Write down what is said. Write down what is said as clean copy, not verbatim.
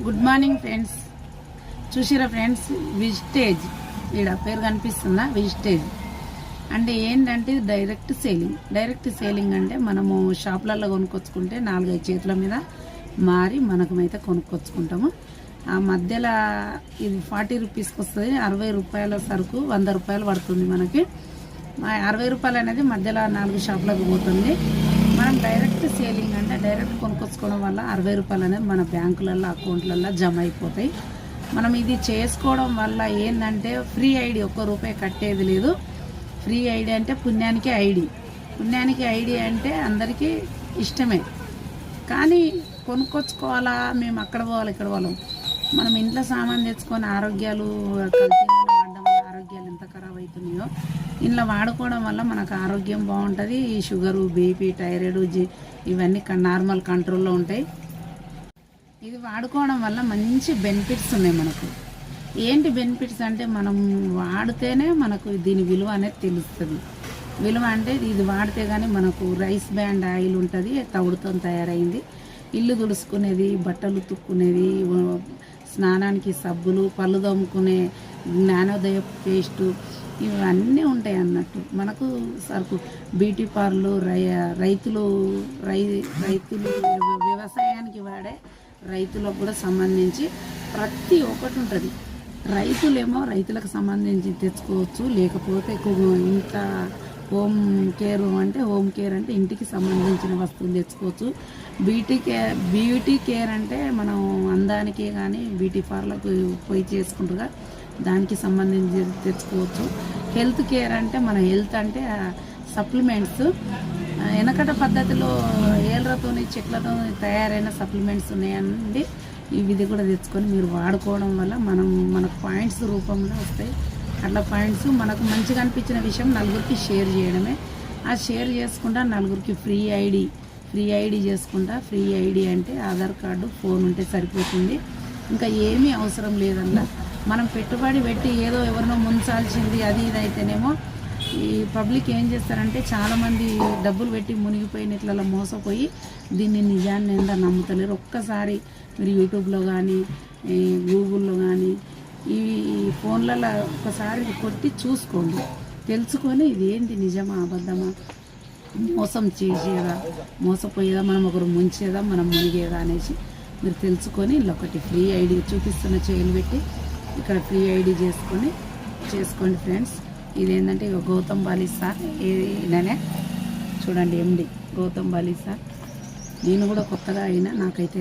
Good morning friends. చూసిరా friends, విజిటేజ్ ఇక్కడ పేరు కనిపిస్తుందా? విజిటేజ్ అంటే ఏంటంటే డైరెక్ట్ సేలింగ్ అంటే మనము షాపులలో కొనుక్కొచ్చుకుంటే 4-5 చేతుల మీద మారి మనకమైతే కొనుక్కొచ్చుకుంటాము. ఆ మధ్యలో ఇది 40 రూపీస్కి వస్తుంది. 60 రూపాయల సరుకు 100 రూపాయలు పడుతుంది మనకి. 60 రూపాయలు అనేది మధ్యలో 4 షాపులకు పోతుంది. మనం డైరెక్ట్ సేలింగ్ అంటే డైరెక్ట్ కొనుక్కొచ్చుకోవడం వల్ల 60 రూపాయలు అనేది మన బ్యాంకులలో అకౌంట్లలో జమ అయిపోతాయి. మనం ఇది చేసుకోవడం వల్ల ఏంటంటే ఫ్రీ ఐడి, ₹1 కట్టేది లేదు. ఫ్రీ ఐడి అంటే పుణ్యానికి ఐడి అంటే అందరికీ ఇష్టమే. కానీ కొనుక్కొచ్చుకోవాలా, మేము అక్కడ పోవాలి ఇక్కడ పోవాలి. మనం ఇంట్లో సామాన్ తెచ్చుకొని ఆరోగ్యాలు కల్తీ వాడడం వల్ల ఆరోగ్యాలు ఎంత ఖరాబ్ అవుతున్నాయో, ఇంట్లో వాడుకోవడం వల్ల మనకు ఆరోగ్యం బాగుంటుంది. షుగరు, బీపీ, థైరాయిడ్ ఇవన్నీ నార్మల్ కంట్రోల్లో ఉంటాయి. ఇది వాడుకోవడం వల్ల మంచి బెనిఫిట్స్ ఉన్నాయి మనకు. ఏంటి బెనిఫిట్స్ అంటే మనం వాడితేనే మనకు దీని విలువ అనేది తెలుస్తుంది. విలువ అంటే ఇది వాడితే కానీ మనకు రైస్ బ్యాండ్ ఆయిల్ ఉంటుంది, తవుడుతో తయారైంది. ఇల్లు తుడుచుకునేది, బట్టలు ఉతుక్కునేది, స్నానానికి సబ్బులు, పళ్ళు తోముకునే జ్ఞానోదయ పేస్టు ఇవన్నీ ఉంటాయి అన్నట్టు. మనకు సరుకు బ్యూటీ పార్లర్, రైతులు వ్యవసాయానికి వాడే రైతులకు కూడా సంబంధించి ప్రతి ఒక్కటి ఉంటుంది. రైతులేమో రైతులకు సంబంధించి తెచ్చుకోవచ్చు, లేకపోతే ఇంత హోమ్ కేర్ అంటే ఇంటికి సంబంధించిన వస్తువులు తెచ్చుకోవచ్చు. బ్యూటీ కేర్ అంటే మనం అందానికి కానీ బ్యూటీ పార్లర్కి పోయి చేసుకుంటారుగా, దానికి సంబంధించి తెచ్చుకోవచ్చు. హెల్త్ కేర్ అంటే మన హెల్త్ అంటే సప్లిమెంట్స్, వెనకట పద్ధతిలో ఏళ్ళతోని చెట్లతో తయారైన సప్లిమెంట్స్ ఉన్నాయండి. ఇది కూడా తెచ్చుకొని మీరు వాడుకోవడం వల్ల మనకు పాయింట్స్ రూపంలో వస్తాయి. అట్లా పాయింట్స్ మనకు మంచిగా అనిపించిన విషయం నలుగురికి షేర్ చేయడమే. ఆ షేర్ చేసుకుంటా నలుగురికి ఫ్రీ ఐడి చేసుకుంటా. ఫ్రీ ఐడి అంటే ఆధార్ కార్డు, ఫోన్ ఉంటే సరిపోతుంది. ఇంకా ఏమీ అవసరం లేదల్లా. మనం పెట్టుబడి పెట్టి ఏదో ఎవరినో ముంచాల్సింది అది ఇది అయితేనేమో ఈ పబ్లిక్ ఏం చేస్తారంటే చాలామంది డబ్బులు పెట్టి మునిగిపోయిన ఇట్లా మోసపోయి దీన్ని నిజాన్ని ఎంత నమ్ముతలేరు. ఒక్కసారి మీరు యూట్యూబ్లో కానీ గూగుల్లో కానీ ఈ ఫోన్లలో ఒకసారి కొట్టి చూసుకోండి, తెలుసుకొని ఇది ఏంటి నిజమా అబద్ధమా, మోసం చేసేదా, మోసపోయేదా, మనం ఒకరు ముంచేదా, మనం మునిగేదా అనేసి మీరు తెలుసుకొని ఇలా ఒకటి ఫ్రీ ఐడి చూపిస్తున్న చేయలు పెట్టి ఇక్కడ ఫ్రీ ఐడి చేసుకోండి ఫ్రెండ్స్. ఇదేంటంటే ఇక గౌతమ్ బాలి సార్ ఈయననే చూడండి, ఎండి గౌతమ్ బాలి సార్. నేను కూడా కొత్తగా అయినా నాకైతే